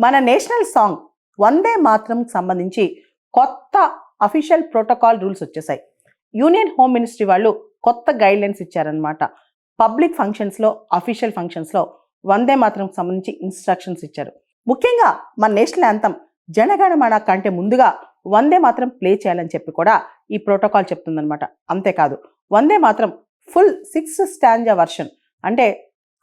మన national song వందే మాత్రం సంబంధించి కొత్త అఫీషియల్ ప్రోటోకాల్ రూల్స్ వచ్చేసాయి. యూనియన్ హోమ్ మినిస్ట్రీ వాళ్ళు కొత్త గైడ్ లైన్స్ ఇచ్చారనమాట. పబ్లిక్ ఫంక్షన్స్లో, అఫీషియల్ ఫంక్షన్స్లో వందే మాత్రం సంబంధించి ఇన్స్ట్రక్షన్స్ ఇచ్చారు. ముఖ్యంగా మన నేషనల్ యాంథమ్ జనగణమన కంటే ముందుగా వందే మాత్రం ప్లే చేయాలని చెప్పి కూడా ఈ ప్రోటోకాల్ చెప్తుందనమాట. అంతేకాదు, వందే మాత్రం ఫుల్ 6 స్టాంజా వర్షన్ అంటే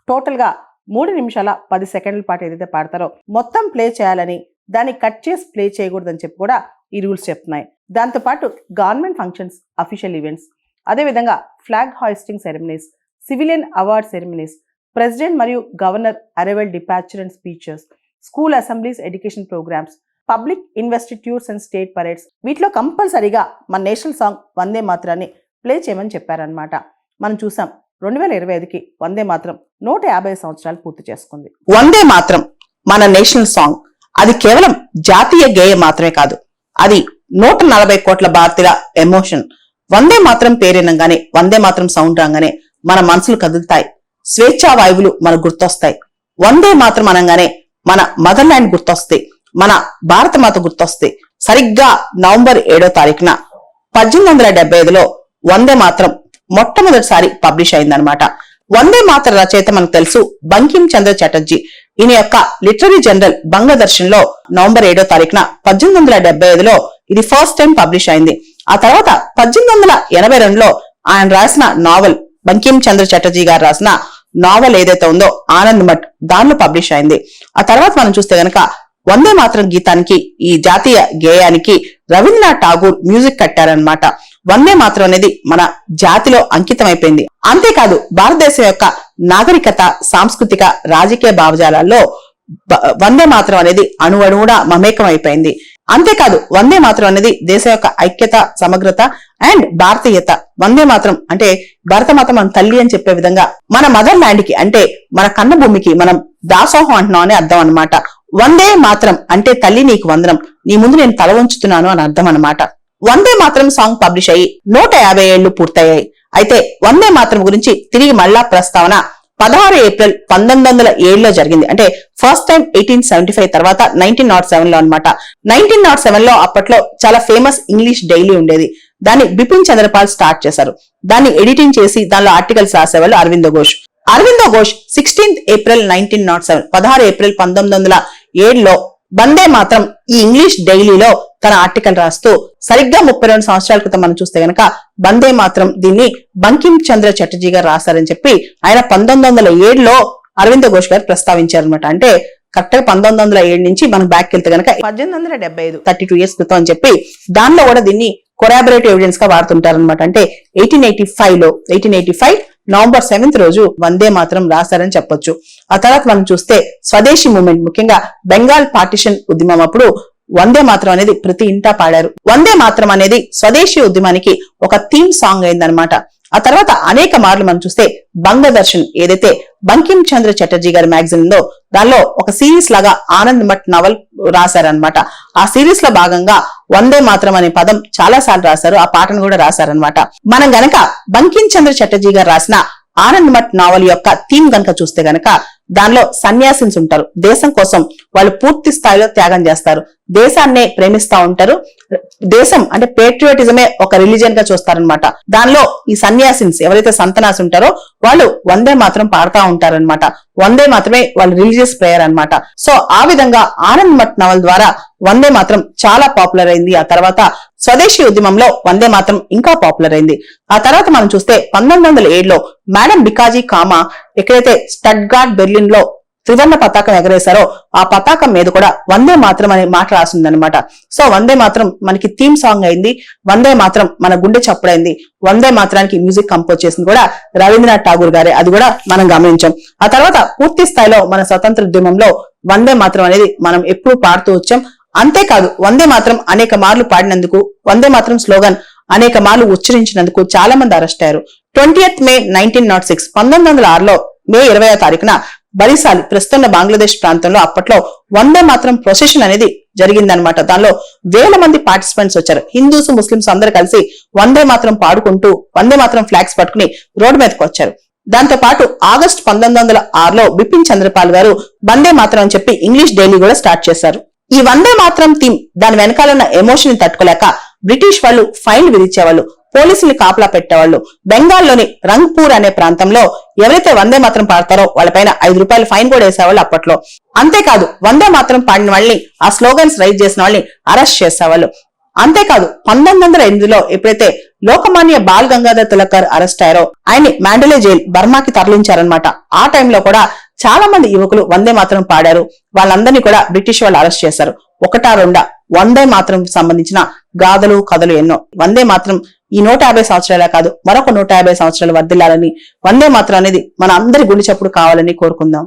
టోటల్గా 3 నిమిషాల 10 సెకండ్ల పాటు ఏదైతే పాడతారో మొత్తం ప్లే చేయాలని, దాన్ని కట్ చేసి ప్లే చేయకూడదని చెప్పి కూడా ఈ రూల్స్ చెప్తున్నాయి. దాంతోపాటు గవర్నమెంట్ ఫంక్షన్స్, అఫీషియల్ ఈవెంట్స్, అదేవిధంగా flag hoisting ceremonies, civilian award ceremonies, president మరియు governor arrival departure and speeches, school assemblies, education programmes, public investitures and state parades, వీటిలో కంపల్సరీగా మన నేషనల్ సాంగ్ వందే మాత్రాన్ని ప్లే చేయమని చెప్పారనమాట. మనం చూసాం 2025కి వందే మాత్రం 150 సంవత్సరాలు పూర్తి చేసుకుంది. వందే మాత్రం మన నేషనల్ సాంగ్ అది కేవలం జాతీయ గేయం మాత్రమే కాదు, అది 140 కోట్ల భారతీయుల ఎమోషన్. వందే మాత్రం పేరినంగానే, వందే మాత్రం సౌండ్ రాగానే మన మనసులు కదులుతాయి, స్వేచ్ఛా వాయువులు మనకు గుర్తొస్తాయి. వందే మాత్రం అనగానే మన మదర్ ల్యాండ్ గుర్తొస్తాయి, మన భారత మాత గుర్తొస్తాయి. సరిగ్గా నవంబర్ 7వ తారీఖున 1875లో వందే మాత్రం మొట్టమొదటిసారి పబ్లిష్ అయిందనమాట. వందే మాత్ర రచయిత మనకు తెలుసు బంకిం చంద్ర చటర్జీ. ఈయన యొక్క లిటరీ జనరల్ బంగ్లాదర్శన్లో నవంబర్ 7వ తారీఖున 1875లో ఇది ఫస్ట్ టైం పబ్లిష్ అయింది. ఆ తర్వాత 1882లో ఆయన రాసిన నావెల్, బంకిం చంద్ర చటర్జీ గారు రాసిన నావెల్ ఏదైతే ఉందో ఆనంద్ మఠ్, దానిలో పబ్లిష్ అయింది. ఆ తర్వాత మనం చూస్తే గనక వందే మాత్రం గీతానికి, ఈ జాతీయ గేయానికి రవీంద్రనాథ్ ఠాగూర్ మ్యూజిక్ కట్టారనమాట. వందే మాత్రం అనేది మన జాతిలో అంకితం అయిపోయింది. అంతేకాదు, భారతదేశం యొక్క నాగరికత, సాంస్కృతిక, రాజకీయ భావజాలాల్లో వందే మాత్రం అనేది అణువణువున మమేకం అయిపోయింది. అంతేకాదు, వందే మాత్రం అనేది దేశం యొక్క ఐక్యత, సమగ్రత అండ్ భారతీయత. వందే మాత్రం అంటే భారతమాత మన తల్లి అని చెప్పే విధంగా, మన మదర్ ల్యాండ్ కి అంటే మన కన్న భూమికి మనం దాసోహం అంటున్నాం అని అర్థం అనమాట. వందే మాత్రం అంటే తల్లి నీకు వందనం, నీ ముందు నేను తల వంచుతున్నాను అని అర్థం అనమాట. వందే మాత్రం సాంగ్ పబ్లిష్ అయ్యి 150 ఏళ్లు పూర్తయ్యాయి. అయితే వందే మాత్రం గురించి తిరిగి మళ్ళా ప్రస్తావన 16 ఏప్రిల్ 1907లో జరిగింది. అంటే ఫస్ట్ టైం 1875 తర్వాత 1907లో అనమాట. 1907లో అప్పట్లో చాలా ఫేమస్ ఇంగ్లీష్ డైలీ ఉండేది. దాన్ని బిపిన్ చంద్రపాల్ స్టార్ట్ చేశారు. దాన్ని ఎడిటింగ్ చేసి దానిలో ఆర్టికల్స్ రాసేవాళ్ళు అరవిందో ఘోష్. 16 ఏప్రిల్ 1907, 16 ఏప్రిల్ 1907లో వందే మాత్రం ఈ ఇంగ్లీష్ డైలీలో తన ఆర్టికల్ రాస్తూ సరిగ్గా 32 సంవత్సరాల క్రితం మనం చూస్తే గనక వందే మాత్రం దీన్ని బంకిం చంద్ర చటర్జీ గారు రాశారని చెప్పి ఆయన 1907లో అరవిందో ఘోష్ గారు ప్రస్తావించారనమాట. అంటే కరెక్ట్ గా 1907 నుంచి మనం బ్యాక్ వెళ్తే గనక 1875, 32 ఇయర్స్ క్రితం అని చెప్పి దానిలో కూడా దీన్ని కొరాబరేటివ్ ఎవిడెన్స్ గా వాడుతుంటారనమాట. అంటే 1885 నవంబర్ 7th రోజు వందే మాత్రం రాశారని చెప్పొచ్చు. ఆ తర్వాత మనం చూస్తే స్వదేశీ మూవ్మెంట్, ముఖ్యంగా బెంగాల్ పార్టిషన్ ఉద్యమం అప్పుడు వందే మాత్రం అనేది ప్రతి ఇంటా పాడారు. వందే మాత్రం అనేది స్వదేశీ ఉద్యమానికి ఒక థీమ్ సాంగ్ అయిందనమాట. ఆ తర్వాత అనేక మార్లు మనం చూస్తే బంగ్లాదర్శన్ ఏదైతే బంకిం చంద్ర చటర్జీ గారి మ్యాగజైన్ ఉందో దానిలో ఒక సిరీస్ లాగా ఆనంద్ మఠ్ నవల్ రాశారనమాట. ఆ సిరీస్ లో భాగంగా వందే మాత్రం అనే పదం చాలా సార్లు రాశారు, ఆ పాటను కూడా రాశారనమాట. మనం గనక బంకిం చంద్ర చటర్జీ గారు రాసిన ఆనంద్ మఠ్ నావల్ యొక్క థీమ్ గనక చూస్తే గనక దానిలో సన్యాసిన్స్ ఉంటారు. దేశం కోసం వాళ్ళు పూర్తి స్థాయిలో త్యాగం చేస్తారు, దేశాన్నే ప్రేమిస్తా ఉంటారు. దేశం అంటే పేట్రియాటిజమే ఒక రిలీజియన్ గా చూస్తారనమాట. దానిలో ఈ సన్యాసిన్స్ ఎవరైతే సంతనాసి ఉంటారో వాళ్ళు వందే మాత్రం పాడుతూ ఉంటారనమాట. వందే మాత్రమే వాళ్ళ రిలీజియస్ ప్రేయర్ అనమాట. సో ఆ విధంగా ఆనంద్ మఠ్ నవల్ ద్వారా వందే మాత్రం చాలా పాపులర్ అయింది. ఆ తర్వాత స్వదేశీ ఉద్యమంలో వందే మాత్రం ఇంకా పాపులర్ అయింది. ఆ తర్వాత మనం చూస్తే 1907లో మేడం బికాజీ కామా ఎక్కడైతే స్టడ్గార్డ్ బెర్లిన్ లో త్రివర్ణ పతాకం ఎగరేశారో ఆ పతాకం మీద కూడా వందే మాత్రం అనే మాట రాసిందనమాట. సో వందే మాత్రం మనకి థీమ్ సాంగ్ అయింది. వందే మాత్రం మన గుండె చప్పుడైంది. వందే మాత్రానికి మ్యూజిక్ కంపోజ్ చేసింది కూడా రవీంద్రనాథ్ ఠాగూర్ గారే, అది కూడా మనం గమనించాం. ఆ తర్వాత పూర్తి స్థాయిలో మన స్వతంత్ర ఉద్యమంలో వందే మాత్రం అనేది మనం ఎప్పుడూ పాడుతూ వచ్చాం. అంతేకాదు, వందే మాత్రం అనేక మార్లు పాడినందుకు, వందే మాత్రం స్లోగన్ అనేక మార్లు ఉచ్చరించినందుకు చాలా మంది అరెస్ట్ అయ్యారు. 20th May 1906, 1906లో మే 20వ తారీఖున బరిసాలి ప్రస్తున్న బంగ్లాదేశ్ ప్రాంతంలో అప్పట్లో వందే మాత్రం ప్రొసెషన్ అనేది జరిగిందనమాట. దానిలో వేల మంది పార్టిసిపెంట్స్ వచ్చారు. హిందూస్, ముస్లింస్ అందరూ కలిసి వందే మాత్రం పాడుకుంటూ వందే మాత్రం ఫ్లాగ్స్ పట్టుకుని రోడ్డు మీదకి వచ్చారు. దాంతో పాటు ఆగస్టు 1906లో బిపిన్ చంద్రపాల్ గారు వందే మాత్రం అని చెప్పి ఇంగ్లీష్ డైలీ కూడా స్టార్ట్ చేశారు. ఈ వందే మాత్రం థీమ్, దాని వెనకాల ఉన్న ఎమోషన్ తట్టుకోలేక బ్రిటిష్ వాళ్ళు ఫైన్ విధించేవాళ్ళు, పోలీసుల్ని కాపలా పెట్టేవాళ్ళు. బెంగాల్లోని రంగ్పూర్ అనే ప్రాంతంలో ఎవరైతే వందే మాత్రం పాడతారో వాళ్ళపైన 5 రూపాయలు ఫైన్ కూడా వేసేవాళ్ళు అప్పట్లో. అంతేకాదు వందే మాత్రం పాడిన వాళ్ళని, ఆ స్లోగన్స్ రైజ్ చేసిన వాళ్ళని అరెస్ట్ చేసేవాళ్ళు. అంతేకాదు 1908లో ఎప్పుడైతే లోకమాన్య బాల్ గంగాధర్ తిలక్ గారు అరెస్ట్ అయ్యారో ఆయన్ని మాండలే జైల్ బర్మాకి తరలించారనమాట. ఆ టైంలో కూడా చాలా మంది యువకులు వందే మాత్రం పాడారు. వాళ్ళందరినీ కూడా బ్రిటిష్ వాళ్ళు అరెస్ట్ చేశారు. ఒకటా రెండా వందే మాత్రం సంబంధించిన గాథలు కథలు ఎన్నో. వందే మాత్రం ఈ 150 సంవత్సరాలే కాదు, మరొక 150 సంవత్సరాలు వర్ధిల్లాలని, వందే మాత్రం అనేది మన అందరి గుండె చప్పుడు కావాలని కోరుకుందాం.